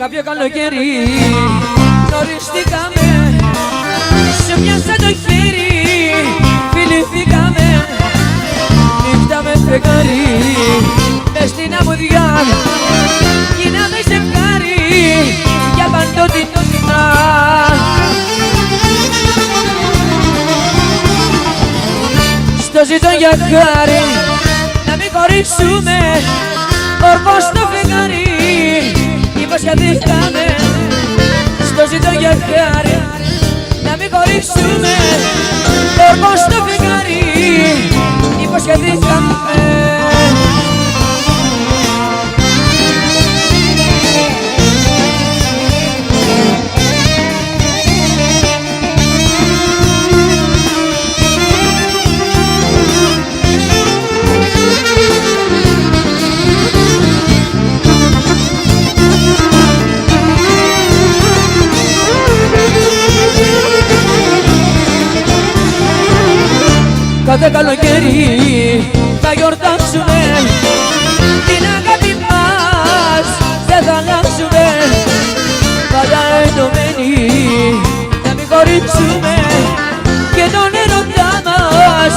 Κάποιο καλοκαίρι γνωριστήκαμε, σε πιάσα το χέρι, φιληθήκαμε. Νύχτα με φεγγάρι, μες στην αμμουδιά, γίναμε ζευγάρι για παντοτινότητα. Στο ζητώ για χάρη, να μην χωρίσουμε, ορκώς το φεγγάρι, υποσχεθήκαμε. Στο ζητώ για χάρη, να μην χωρίσουμε, ορκώς το φεγγάρι, υποσχεθήκαμε. Κάθε καλοκαίρι θα γιορτάσουμε, την αγάπη μας δεν θα αλλάξουμε. Πάντα ενωμένοι να μην χωρίσουμε και τον έρωτά μας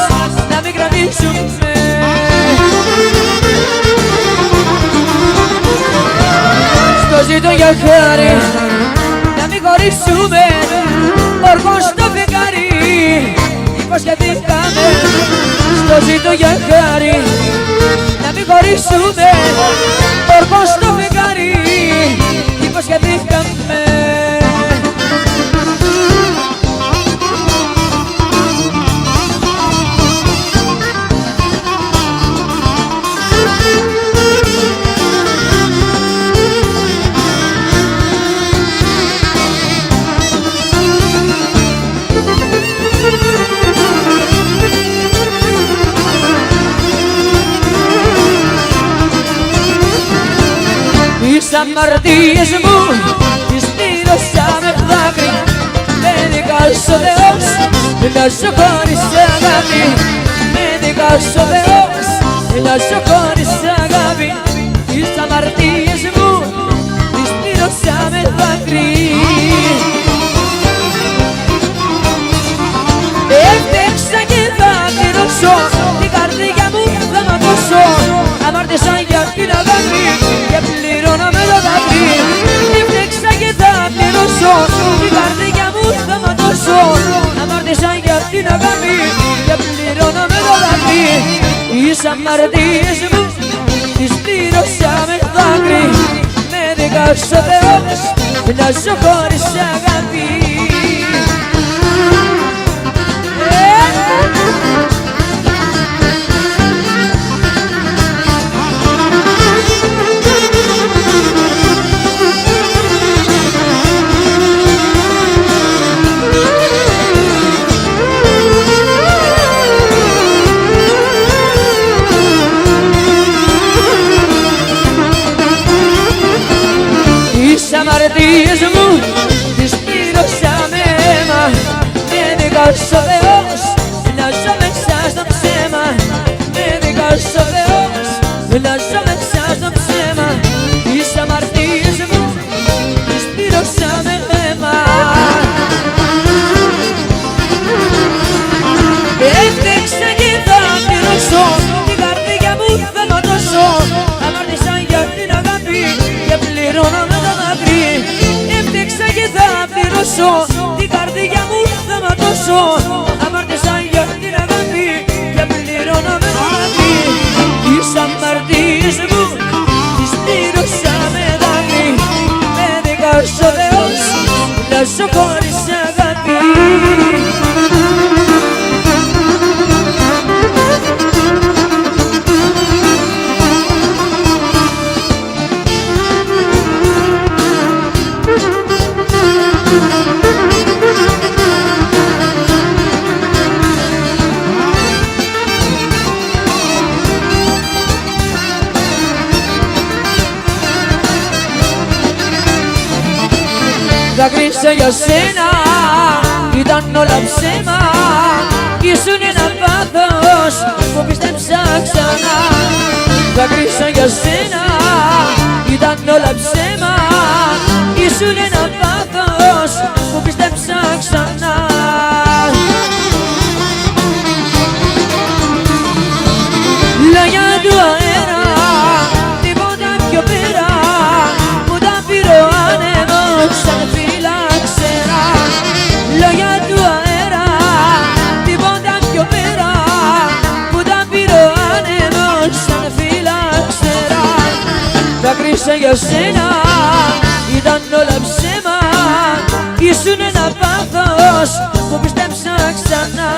να μην κρατήσουμε. Στο ζητώ για χάρη, να μην χωρίσουμε, ορκώς το φεγγάρι, υποσχεθήκαμε. Στο ζητώ για χάρη, να μην χωρίσουμε, ορκώς το φεγγάρι, υποσχεθήκαμε. Τις αμαρτίες μου τις πλήρωσα με δάκρυ, με δικάς ο Θεός να σου χωρίς αγάπη. Με δικάς ο Θεός να σου χωρίς αγάπη. Τις αμαρτίες μου τις πλήρωσα με δάκρυ. Έφτεξα και θα πληρώσω, την καρδιά μου θα ματώσω. Αμάρτησα για την αγάπη και πληρώνω με το δάκρυ. Έφτεξα και θα πληρώσω, την καρδιά μου θα ματώσω. Αμάρτησα για την αγάπη και πληρώνω με το δάκρυ. Τις αμαρτίες μου τις πλήρωσα με δάκρυ. Με δικάς ο Θεός να ζω χωρίς αγάπη. Τις αμαρτίες μου τις πλήρωσα με αίμα. Με δικάς ο Θεός να ζω μέσα στο ψέμα. Με δικάς ο Θεός να ζω μέσα στο ψέμα. Τις αμαρτίες μου τις πλήρωσα με αίμα. Έφτεξα και θα πληρώσω, την καρδιά μου θα ματώσω. Αμάρτησα για την αγάπη και πληρώνω με το δάκρυ. Έφτεξα και θα πληρώσω, την καρδιά μου θα ματώσω. Αμάρτησα για την αγάπη και πληρώνω με το δάκρυ. Τις αμαρτίες μου τις πλήρωσα με δάκρυ. Με δικάς ο Θεός να ζω χωρίς αγάπη. Δάκρυσα για σένα, ήταν όλα ψέμα. Ήσουν ένα πάθος που πίστεψα ξανά. Δάκρυσα για σένα, ήταν όλα ψέμα. ήσουν ένα πάθος που πίστεψα ξανά. Λόγια του αέρα, τίποτα πιο πέρα, που τα πήρε ο άνεμος σαν φυλαξερά. Λόγια του αέρα, τίποτα πιο πέρα, που τα πήρε ο άνεμος σαν φυλαξερά. Δάκρυσα για σένα, ήταν όλα ψέμα, ήσουν ένα πάθος που πίστεψα ξανά.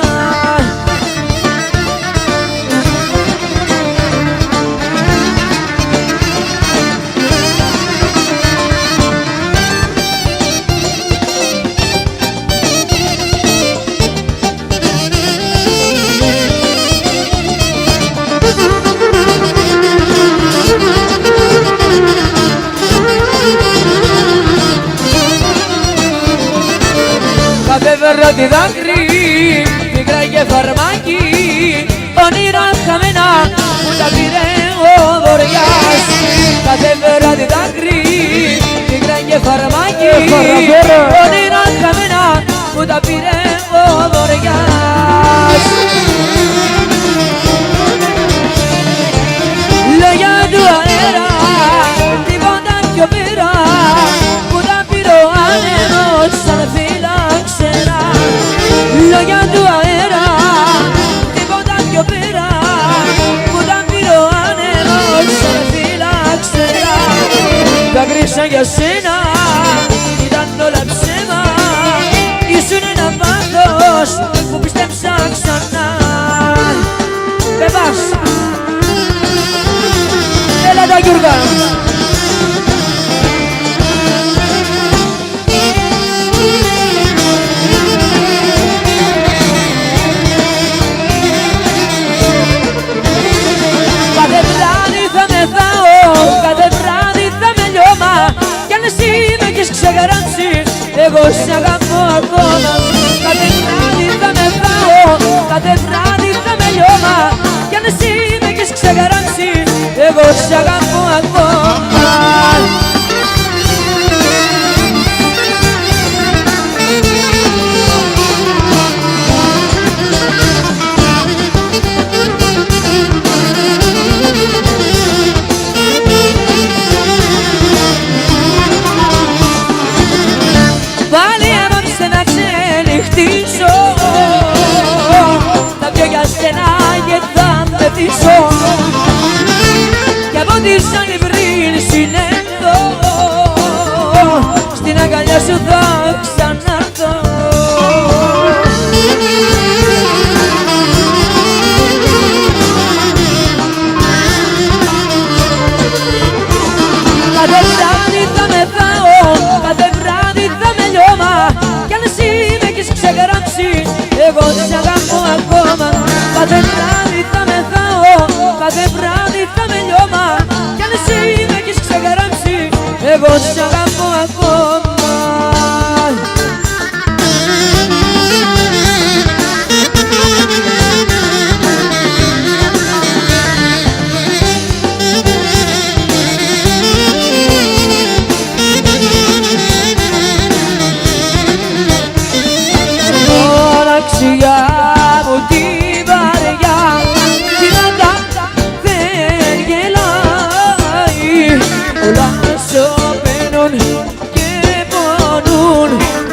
Κάθε βράδυ δάκρυ, πίκρα και φαρμάκι, όνειρα χαμένα που τα πήρε ο βοριάς. Κάθε βράδυ δάκρυ, πίκρα και φαρμάκι, όνειρα χαμένα που τα πήρε ο βοριάς. Λόγια του αέρα, τίποτα πιο πέρα, που τα πήρε ο άνεμος σαν φυλαξερά. Λόγια του αέρα, τίποτα πιο πέρα, που τα πήρε ο άνεμος σαν φυλαξερά. Δάκρυσα για σένα, ήταν όλα ψέμα, ήσουν ένα πάθος που πίστεψα ξανά. Πεπάς! Έλα τα Γιούργα! Κάθε βράδυ θα μεθάω, κάθε βράδυ θα με λιώμα, κι αν εσύ με έχεις ξεγράψει, εγώ σε αγαπώ ακόμα. Κάθε βράδυ θα μεθάω, κάθε βράδυ θα με λιώμα, κι αν εσύ με έχεις ξεγράψει, εγώ σε αγαπώ ακόμα. Πάλι απόψε να ξενυχτήσω, θα πιω για σένα και θα με πτήσω, κι από τη ζώνη πριν συνέλθω, στην αγκαλιά σου θα ξανάρθω. Κάθε βράδυ θα μεθάω, κάθε βράδυ θα με λιώμα, κι αν εσύ με έχεις ξεγράψει, εγώ σε αγαπώ ακόμα. Κάθε βράδυ θα μεθάω, κάθε βράδυ θα με λιώμα, κι αν εσύ με έχεις ξεγράψει, εγώ σε αγαπώ ακόμα. Μοναξιά μου την βαριά, την αγάπη δεν γελάει, όλα σωπαίνουν και πονούν,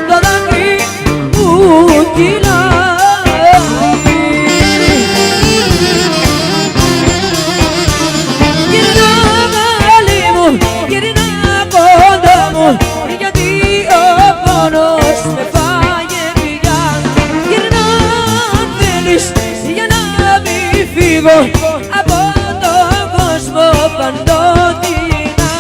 το δάκρυ που κυλάει. Γυρνά μαλλί μου, γυρνά κοντά μου, γιατί ο πόνος με φάγε πια. Γυρνά αν θέλεις για να μην φύγω από τον κόσμο παντοτινά.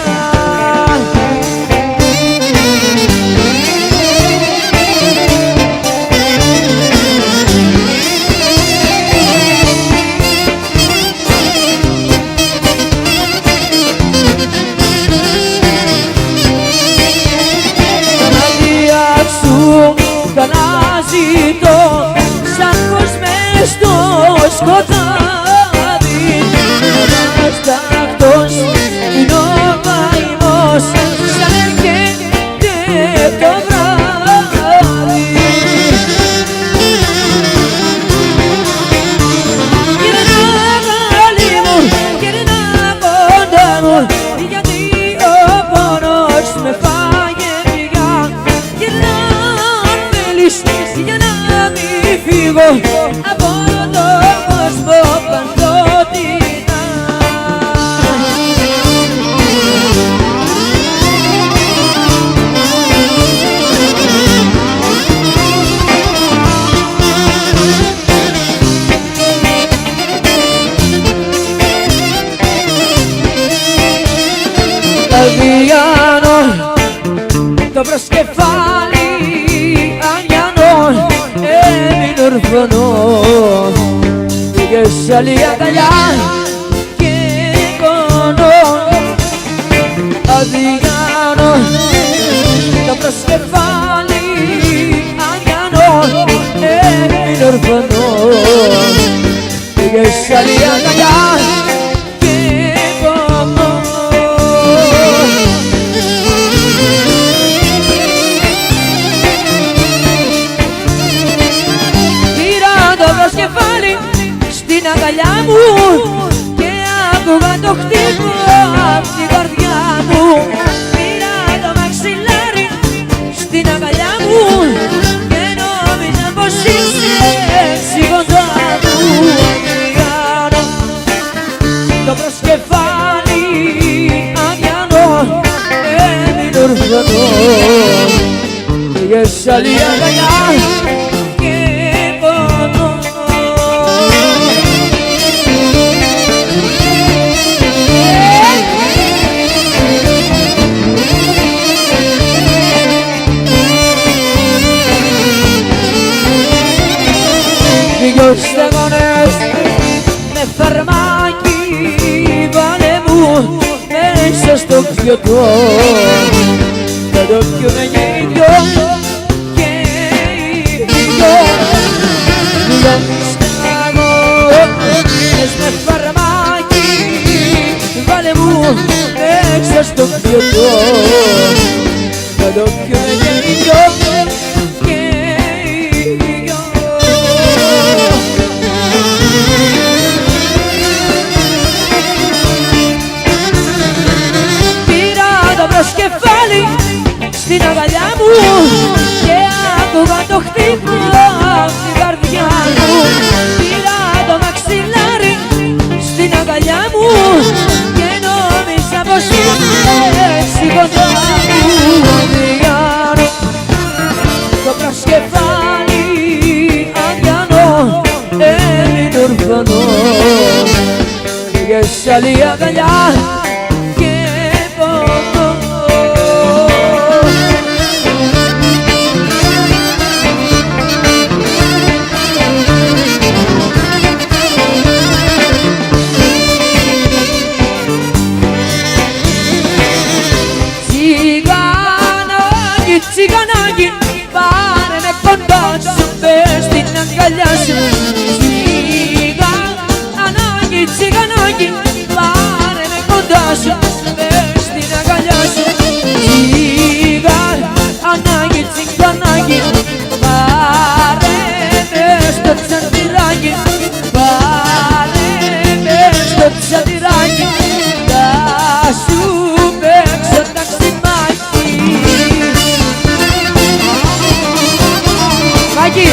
Αναζητώ σαν πως μες στο σκοτάδι, ένας τακτός είναι ο καημός, σαν έρχεται φύγω από τον κόσμο παντοτινά. Αδιανό το προσκεφάλι αδιανό έμεινε ορφανό. Πήγες άλλη αγκαλιά και πονώ. Αδιανό το προσκεφάλι αδιανό έμεινε ορφανό. Πήγες άλλη αγκαλιά και πονώ. Κεφάλι στην αγκαλιά μου και άκουγα το χτύπο απ' την καρδιά μου. Πήρα το μαξιλάρι στην αγκαλιά μου και νόμιζα πως είσαι έτσι κοντά μου. Αδιανό το προσκεφάλι αδιανό έμεινε ορφανό. Πήγες άλλη αγκαλιά και πονώ. Δυο σταγόνες με φαρμάκι βάλε μου μέσα στο πιωτό. Θα το πιούμε και οι δυο και οι δυο. Δυο σταγόνες με φαρμάκι βάλε μου μέσα στο πιωτό. Θα το πιούμε και οι δυο. Κεφάλι στην αγκαλιά μου και άκουγα το χτύπο απ' την καρδιά μου. Πήρα το μαξιλάρι στην αγκαλιά μου και νόμιζα πως είσαι έτσι κοντά μου. Αδιανό το προσκεφάλι αδιανό έμεινε ορφανό. Πήγες άλλη αγκαλιά και πονώ. Τσιγανάκι, πάρε με κοντά σου, πες στην αγκαλιά σου. Τσιγανάκι, τσιγανάκι, πάρε με κοντά σου, πες στην αγκαλιά σου. Τσιγανάκι, τσιγανάκι, πάρε με στο τσαντιράκι. Πάρε με στο τσαντιράκι, θα σου παίξω ταξιμάκι. Μάκη!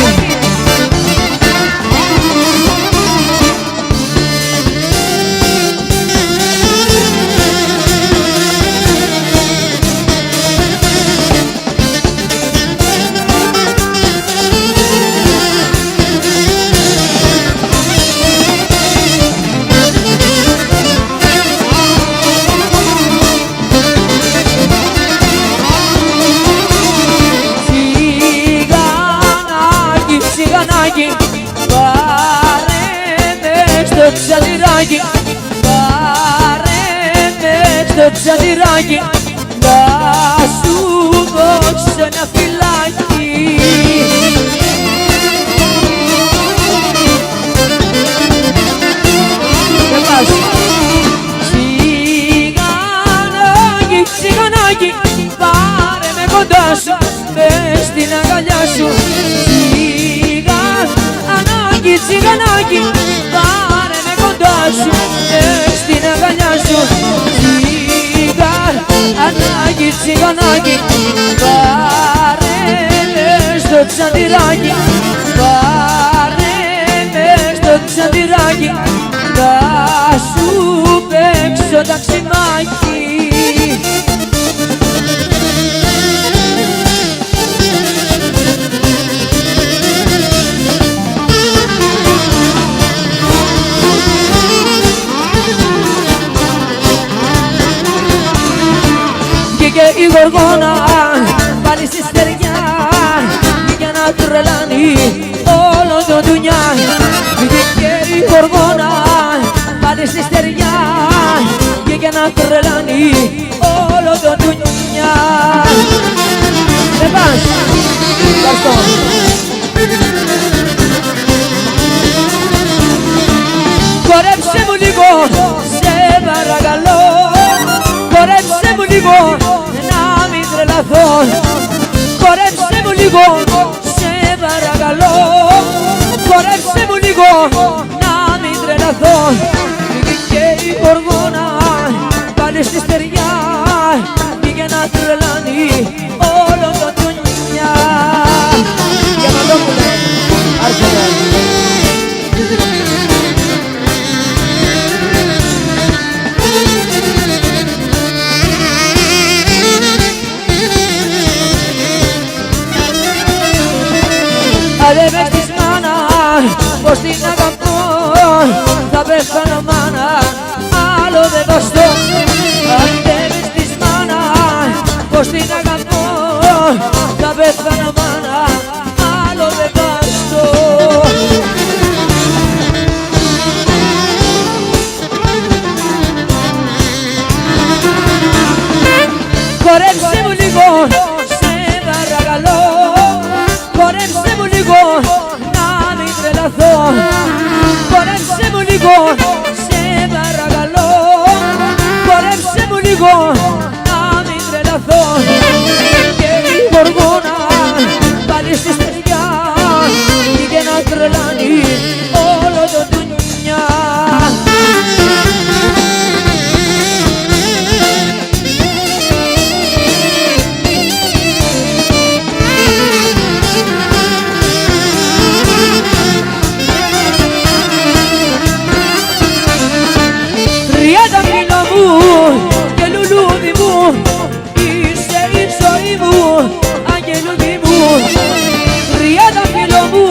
Τσιγανάκι, πάρε με στο τσαντιράκι. Πάρε με στο τσαντιράκι, να σου δώσω ένα φυλάκι. Τσιγανάκι, τσιγανάκι, πάρε με κοντά σου, μες στην αγκαλιά σου. Τσιγανάκι, τσιγανάκι, πάρε με κοντά σου, μες στην αγκαλιά σου. Τσιγανάκι, τσιγανάκι, πάρε με στο τσαντιράκι. Πάρε όλο το ντουνιά. Δεν πας, ευχαριστώ. Χορέψε μου λίγο, σε παρακαλώ. Χορέψε μου λίγο, να μην τρελαθώ. Χορέψε μου λίγο, σε παρακαλώ. Χορέψε μου λίγο, να μην τρελαθώ. Και η γοργόνα πάλι στη στεριά πήγε να τρελάνει όλο το ντουνιά. Για να το πουλέ, άρχεται. Αδε μες της μάνα, πως την αγαπώ, θα πέθανω μάνα, άλλο δεν βαστώ. Αδε μες της μάνα, πως την αγαπώ, θα πέθανω μάνα, άλλο δεν βαστώ. Χορέψε μου λίγο, σε παρακαλώ. Χορέψε μου λίγο, να μην τρελαθώ. Χορέψε μου λίγο, σε παρακαλώ. Χορέψε μου λίγο, να μην τρελαθώ. Και η γοργόνα πάλι στη στεριά πήγε να τρελάνει όλο το ντουνιά. Και λουλούδι μου, είσαι η ζωή μου, αγγελούδι μου. Τριάντα φίλο μου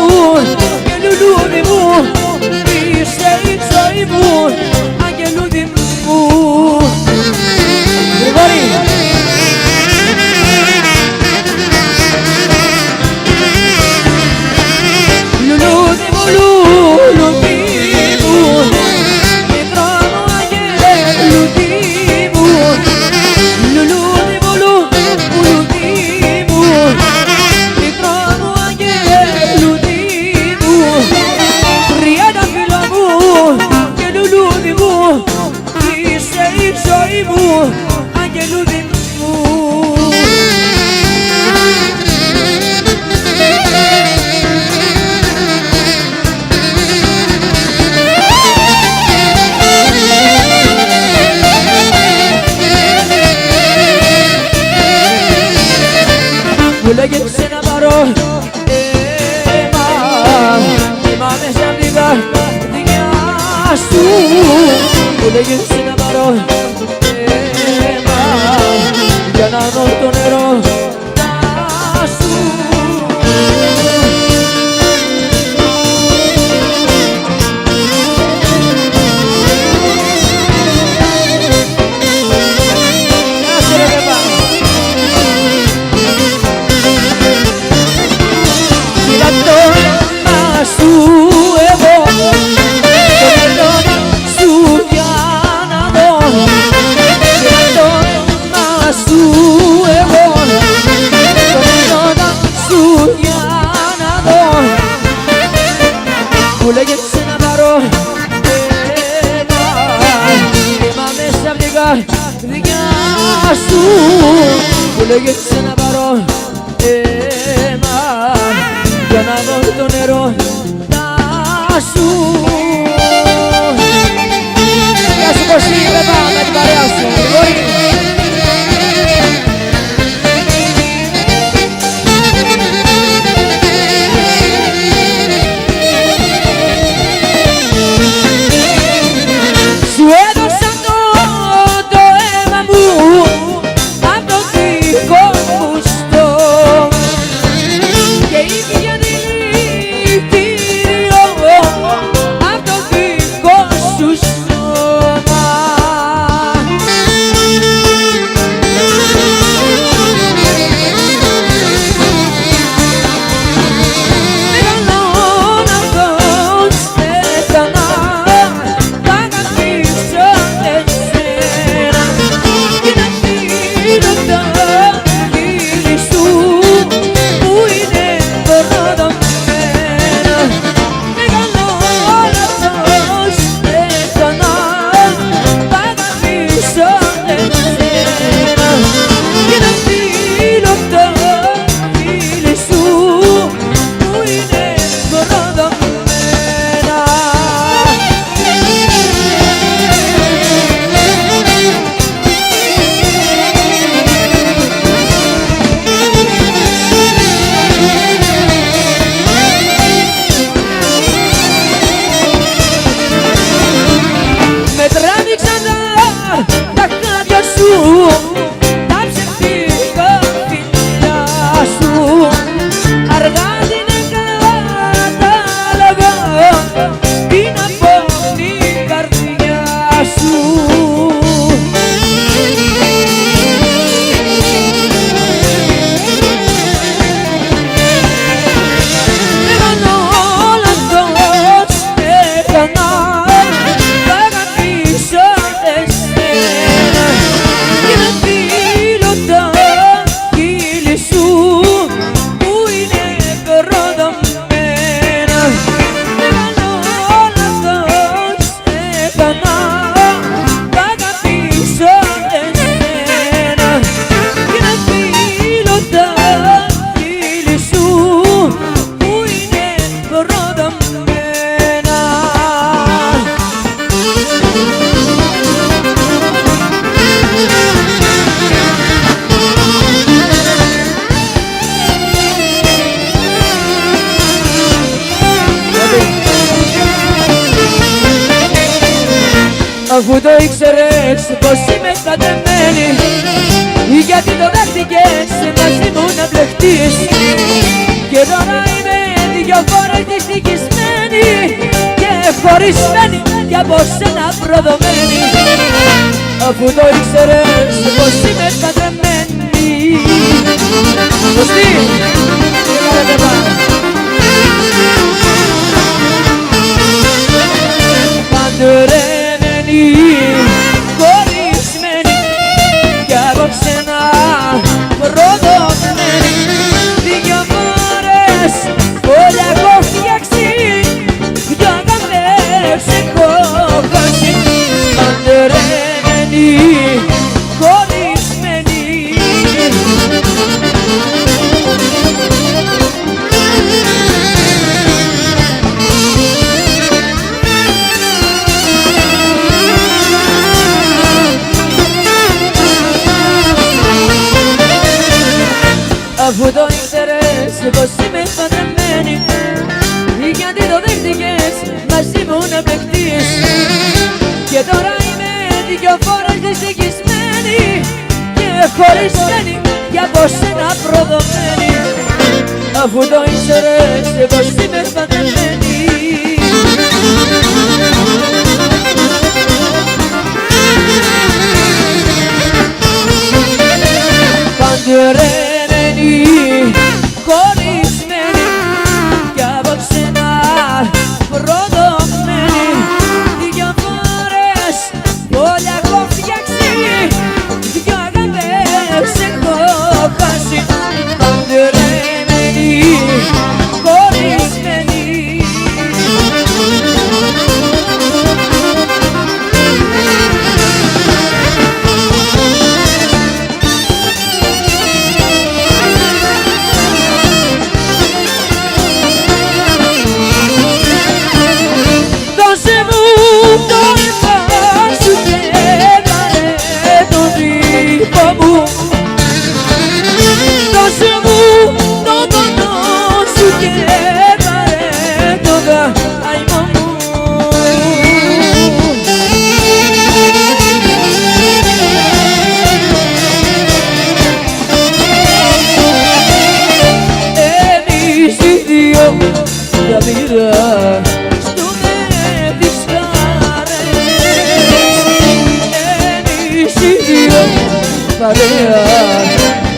και λουλούδι μου, είσαι η ζωή μου, αγγελούδι μου. Γρηγόρη. Λουλούδι μου, λουλούδι μου, μικρό μου αγγελούδι μου. Λουλούδι μου, λουλούδι μου, μικρό μου αγγελούδι μου. Τριάντα φίλο μου και λουλούδι μου, είσαι η ζωή μου, αγγελούδι μου. Μου λέγες να πάρω αίμα, θυμάμαι σαν την καρδιά σου. Μου λέγες να πάρω αίμα, για να δω το νερό σου. Μου λέγες να πάρω αίμα, θυμάμαι σαν την καρδιά σου. Μου λέγες να πάρω αίμα, για να δω το νερό σου. Γεια σου Κωστή, βλέπα με την παρέα σου. Σου έδωσα το αίμα μου, απ' το δικό μου αφού το ήξερες πως είμαι κατεμένη, γιατί το δέχτηκες μαζί μου να μπλεχτείς. Και τώρα είμαι δυο φορές δυστυχισμένη και χωρισμένη και από σένα προδομένη, αφού το ήξερες πως είμαι κατεμένη. Σωστή! Παντρεμένη, χωρισμένη κι από ξένα προδομένη, δυο φορές όλα έχω φτιάξει, δυο αγάπες έχω χάσει. Παντρεμένη, χωρισμένη. Αφού το ήξερες πως είμαι παντρεμένη, γιατί το δέχτηκες μαζί μου να παιχτείς. Και τώρα είμαι δυο φορές δυστυχισμένη και χωρισμένη και από σένα προδομένη, αφού το ήξερες πως είμαι παντρεμένη. Παντρεμένη, χωρισμένη κι από ξένα προδομένη, δυο φορές όλα έχω φτιάξει, δυο αγάπες έχω χάσει. Παντρεμένη, χωρισμένη.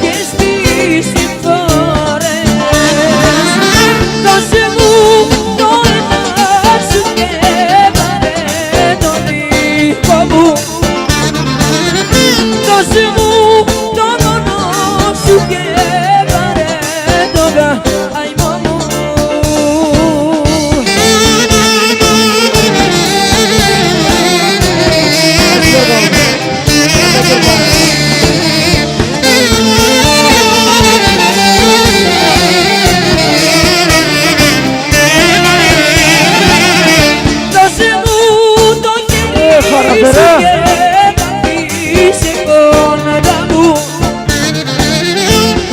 Και στις συμφόρες δώσε μου το αίμα σου και πάρε το δικό μου. Δώσε μου το μόνο σου και πάρε το καημό μου.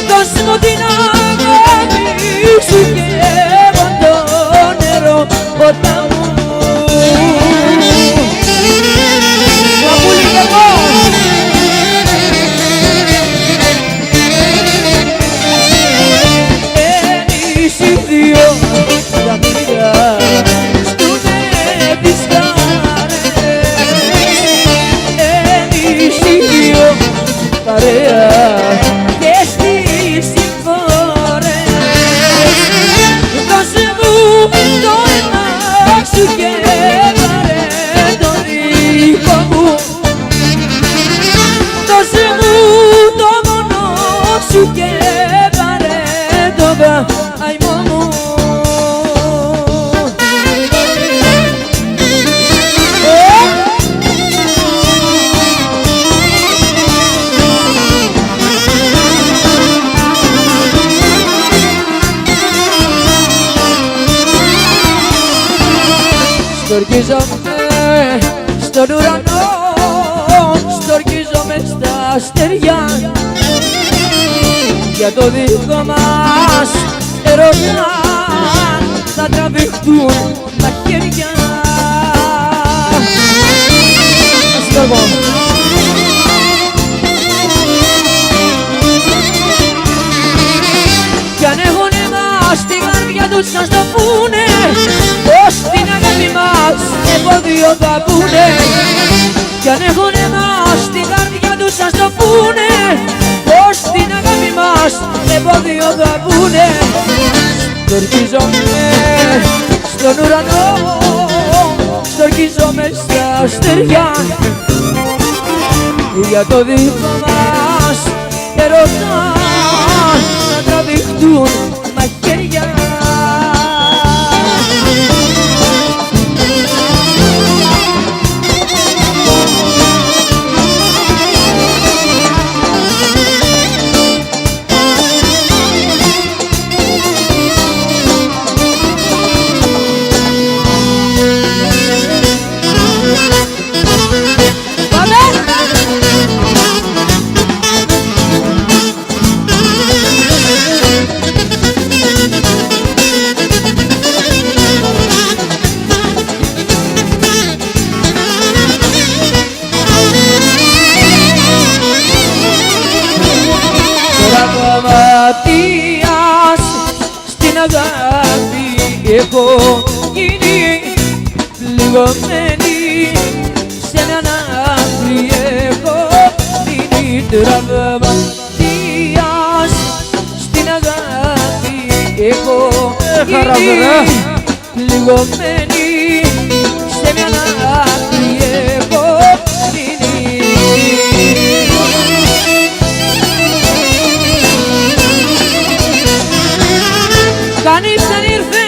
Δώσε μου την αγάπη σου και από το νερό ποτάμου. Μαπούλη κακός. Εμείς οι δύο τα μοίρα στούμε τις χαρές. Εμείς οι δύο παρέα και στις συμφόρες. Δώσε μου το αίμα σου και πάρε το δικό μου. Δώσε μου το μόνο σου και πάρε το καημό μου. Στοργίζομαι στον ουρανό, στοργίζομαι στα αστεριά, για το δικό μας ερωτά θα τραβηχτούν τα χέρια. τους να στο πούνε πως την αγάπη μας εμπόδιο θα πούνε κι αν έχουνε μας την καρδιά τους να στο πούνε πως την αγάπη μας εμπόδιο θα πούνε. Στορκίζομαι στον ουρανό, στορκίζομαι στα αστέρια για το δικό μας ερωτά να τραβηχτούν μαχαίρια. Τραυματίας στην αγάπη έχω γίνει πληγωμένη σε έναν άκρη έχω μείνει. Τραυματίας στην αγάπη έχω γίνει πληγωμένη σε έναν άκρη έχω μείνει. Κανείς δεν ήρθε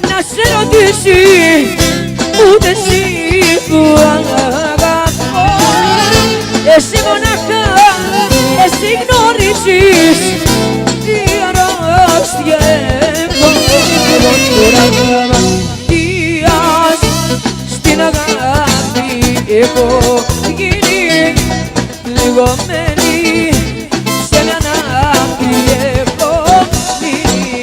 να σε ρωτήσει ούτε εσύ που αγαπώ. Εσύ μονάχα, εσύ γνωρίζεις τι αρρώστια έχω. Τραυματίας στην αγάπη έχω γίνει πληγωμένη σε έναν άκρη έχω μείνει.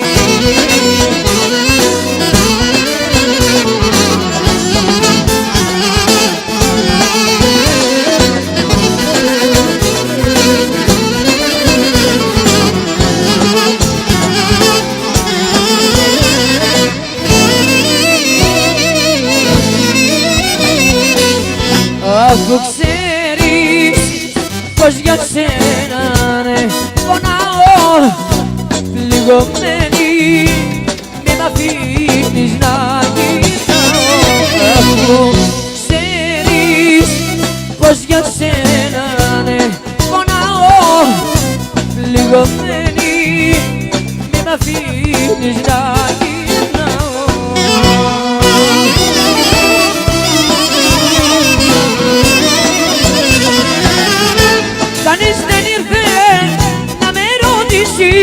Αφού ξέρεις πως για σένα ναι πονάω πληγωμένη μη μ' αφήνεις να κοιτάω. Αφού ξέρεις πως για σένα ναι πονάω πληγωμένη μη μ' αφήνεις να κοιτάω. Κανείς δεν ήρθε να με ρωτήσει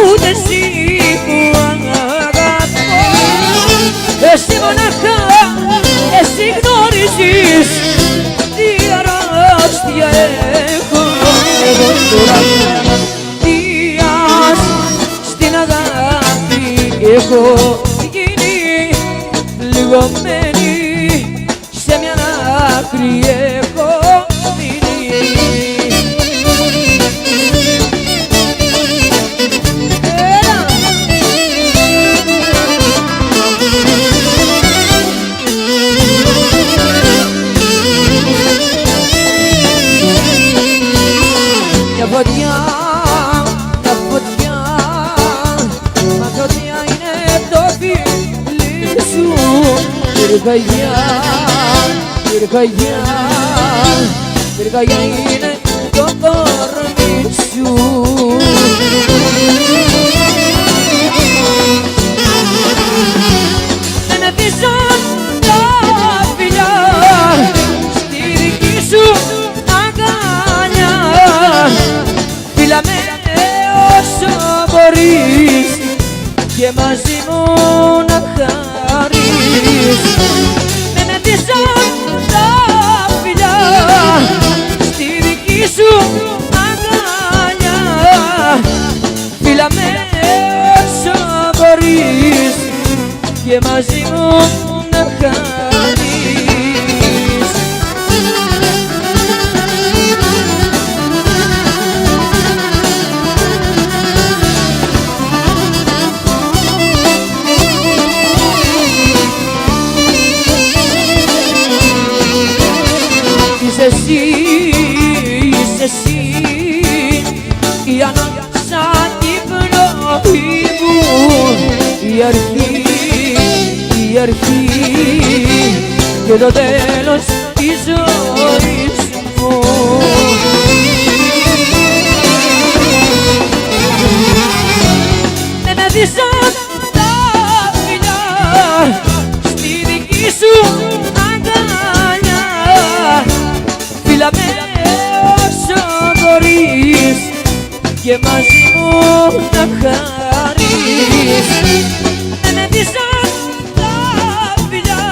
ούτε εσύ που αγαπώ. Εσύ μονάχα, εσύ γνωρίζεις τι αρρώστια έχω. Τραυματίας στην αγάπη έχω γίνει πληγωμένη σε μια άκρη έχω μείνει. Μια φωτιά, μα φωτιά είναι το φίλι σου. Πυρκαγιά είναι το κορμί σου. Δεν με πείσαν τα φιλιά στη δική σου αγκαλιά. Φίλα με όσο μπορείς και μαζί μου να χαρείς. Δεν με πείσαν τα φιλιά στη δική σου αγκαλιά. Φίλα με όσο μπορείς και μαζί μου να χαρείς. η αρχή και το τέλος της ζωής μου. Με μεθύσαν τα φιλιά στη δική σου αγκαλιά. Φίλα με όσο μπορείς και μαζί μου να χαρείς. Με μεθύσαν τα φιλιά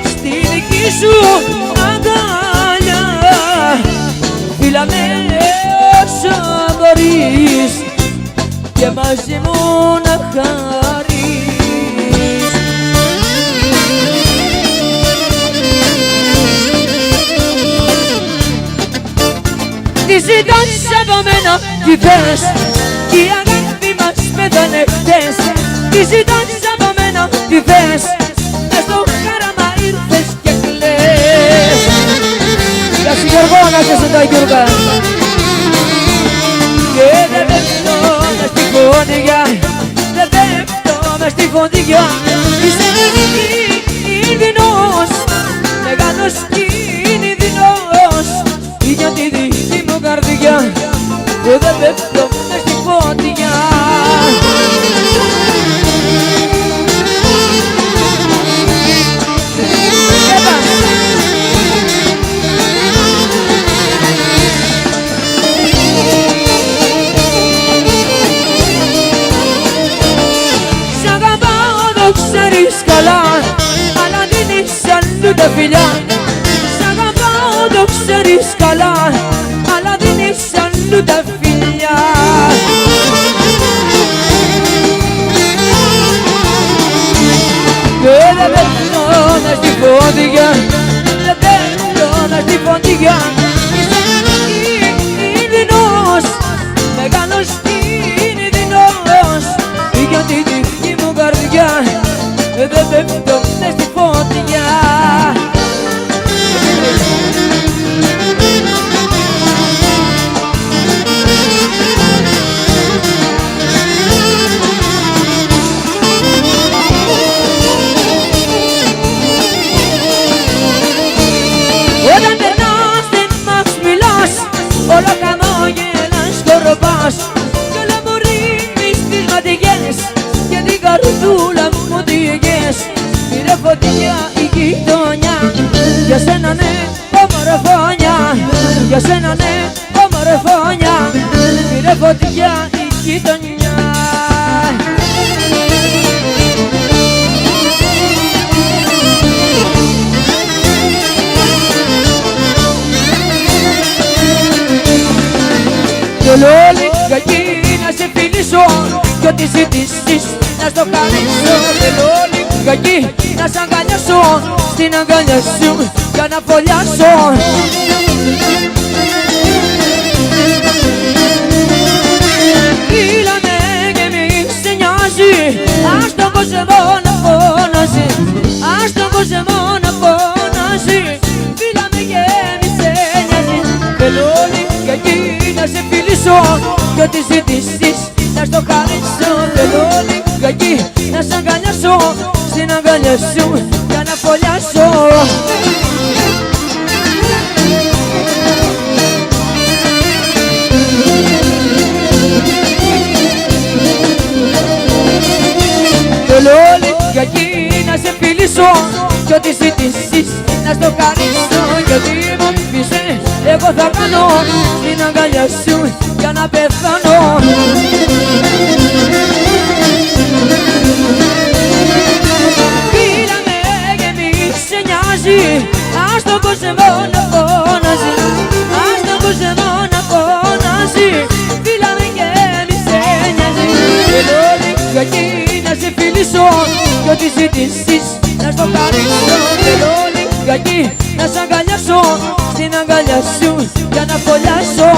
στη δική σου αγκαλιά. Φίλα με όσο μπορείς και μαζί μου να χαρείς. Τι ζητάς από μένα, τι θες, η αγάπη μας πέθανε χτες. Τι ζητάς από μένα, τι θες, μες στο χάραμα ήρθες και κλαις. Γεια σου Γιώργο, να είσαι τα Γιώργα. Και δεν πέφτω μες στη φωτιά, δεν πέφτω μες στη φωτιά. Είσαι κίνδυνος, μεγάλος κίνδυνος για τη δική μου καρδιά. Και δεν πέφτω μες στη φωτιά. Αλλά δίνεις αλλού τα φιλιά. Σ' αγαπάω το ξέρεις καλά, αλλά δίνεις αλλού τα φιλιά. Και δεν πέφτω μες στη φωτιά, δεν πέφτω μες στη φωτιά. Είσαι κίνδυνος, μεγάλος κίνδυνος για τη δική μου καρδιά. Δεν πέφτω μες στη φωτιά. Όταν περνάς δεν μας μιλάς, όλο χαμόγελας σκορπάς. Κι όλα μου ρίχνεις τις ματιές και την καρδούλα μου οδηγές. Πήρε φωτιά η γειτονιά, για σένα ναι ομορφωνιά. Για σένα ναι ομορφωνιά, πήρε φωτιά η γειτονιά. Κι ολόλη κακή να σε φιλήσω κι ό,τι ζητήσεις να στο χαρίσω. Ολόλη κακή να σ' αγκαλιάσω, στην αγκαλιά σου για να φωλιάσω. Φίλα με και μη σε νοιάζει, ας τον κόσμο να φωνάζει. Ας τον κόσμο να φωνάζει, φίλα με και μη σε νοιάζει. Θέλω λιγάκι να σε φιλήσω κι ό,τι ζητήσεις να στο χαρίσω. Θέλω λιγάκι να σ' αγκαλιάσω, στην αγκαλιά σου για να φωλιάσω. Θέλω λιγάκι να σε φιλήσω κι ό,τι ζητήσεις να στο χαρίσω. Γιατί μου πείσαι εγώ θα κάνω, στην αγκαλιά σου για να πεθάνω. Φίλα με και μη σε νοιάζει, ας τον κόσμο να φωνάζει. Ας τον κόσμο να φωνάζει, φίλα με και μη σε νοιάζει. Θέλω λιγάκι να σε φιλήσω κι ό,τι ζητήσεις να στο χαρίσω. Θέλω λιγάκι να σ' αγκαλιάσω, στην αγκαλιά σου για να φωλιάσω.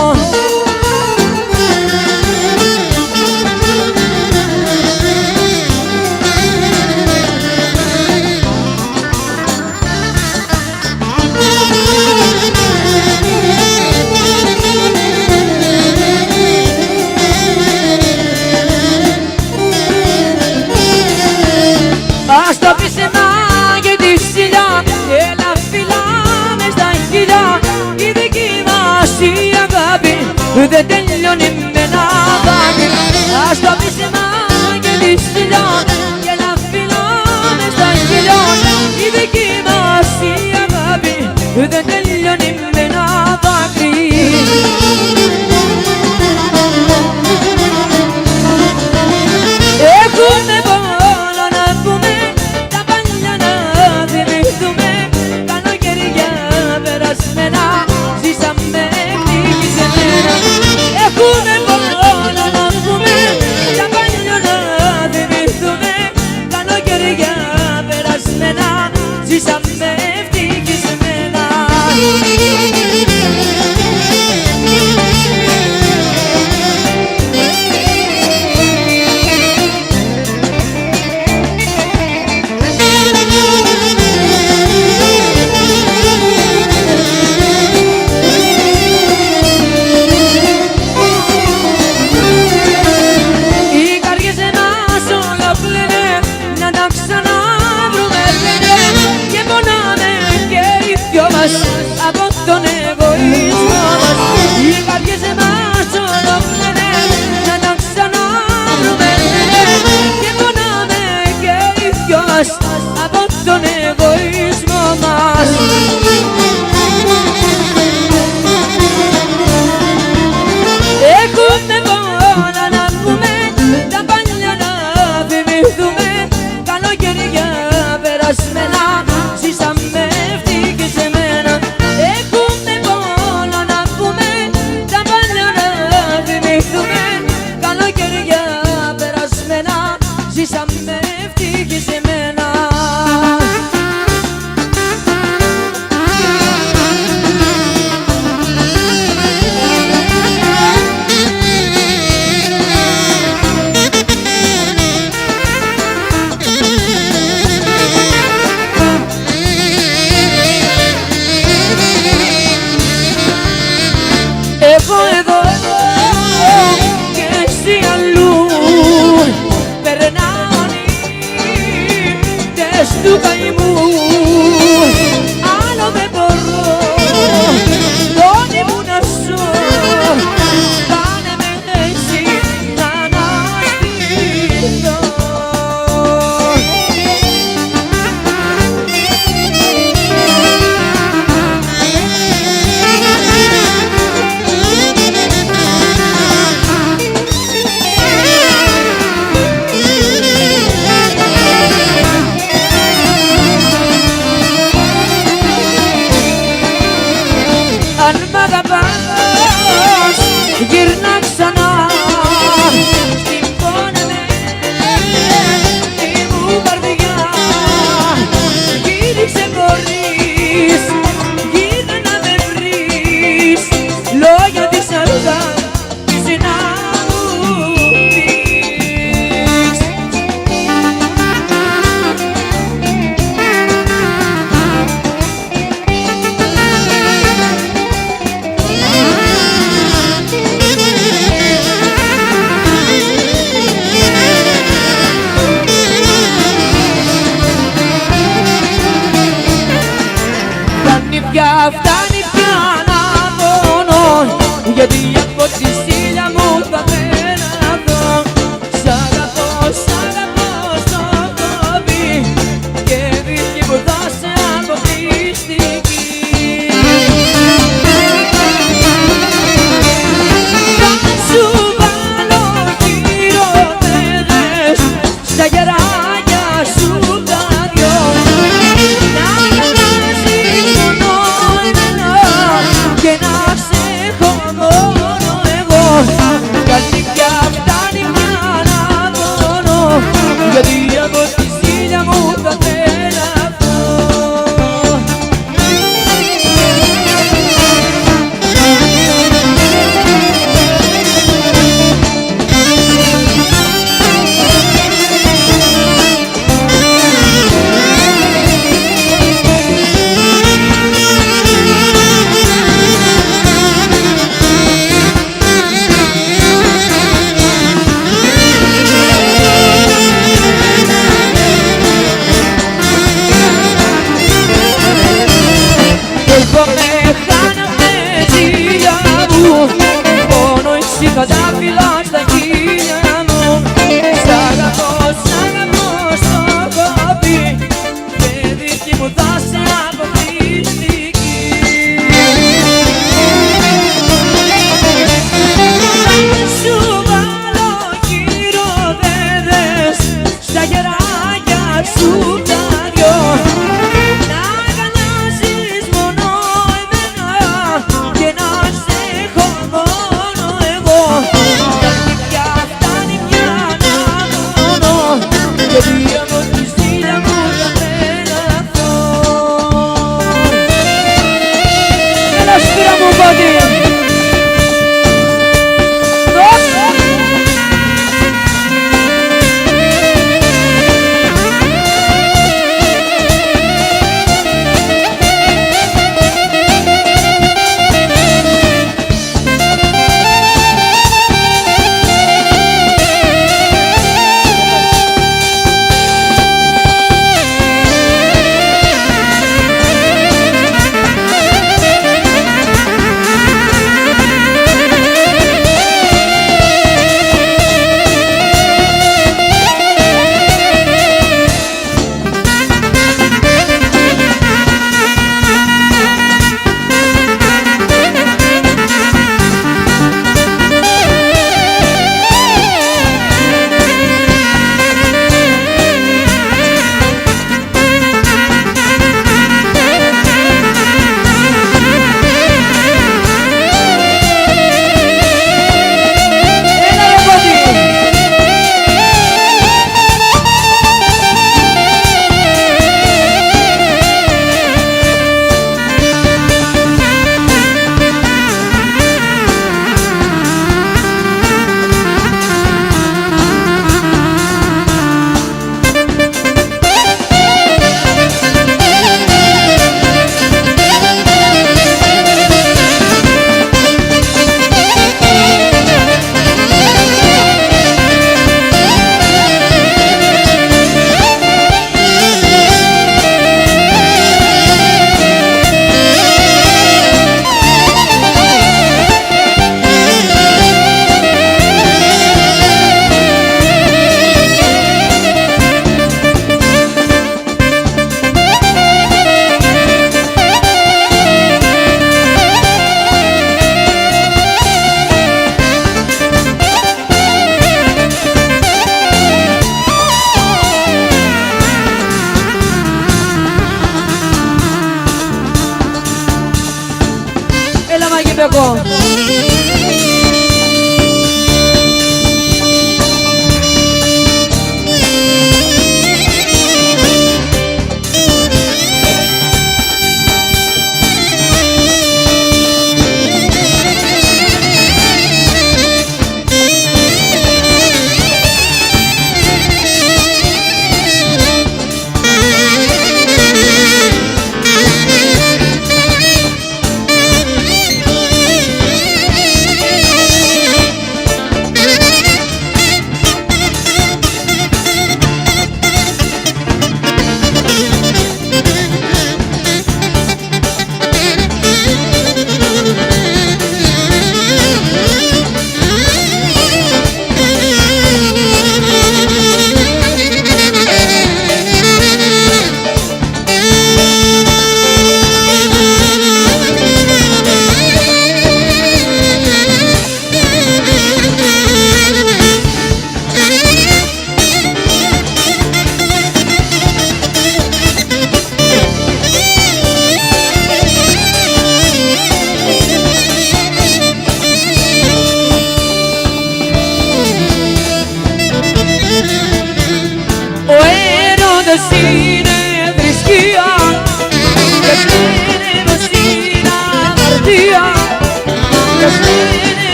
του καημού άλλο δεν μπορώ μόνη μου να ζω. Κάνε με εσύ να αναστηθώ. Αν μ' αγαπάς γυρνά ξανά στην πονεμένη μου καρδιά. Γύριξε μπορείς, γύρνα να με βρεις, λόγια της αγάπης να μου πεις. Φτάνει πια να πονώ, γιατί από τη στήλια μου θα περναθώ. Σ' αγαπώ στο κόβει και δίκη μου θα σε αποκλειστική. Θα σου βάλω χειροτέδες στα γεράκια σου τα δυο. Και να σε έχω μόνο εγώ. Κάτι πια φτάνει πια να πονώ, γιατί από τη στήλια μου θα τρελαθώ. Κατά φυλά στα χείλια μου, σ' αγαπώ στο κόπι και δίκη μου θα σε αποκλειστική. Θα σου βάλω χειροδέδες στα γεράκια σου τα δυο. Να αγκαλιάζεις μόνο εμένα και να σε έχω μόνο εγώ. Γιατί πια φτάνει πια να πονώ, γιατί από τη στήλια μου θα τρελαθώ. Έλα σπήρα μου κότι. εγώ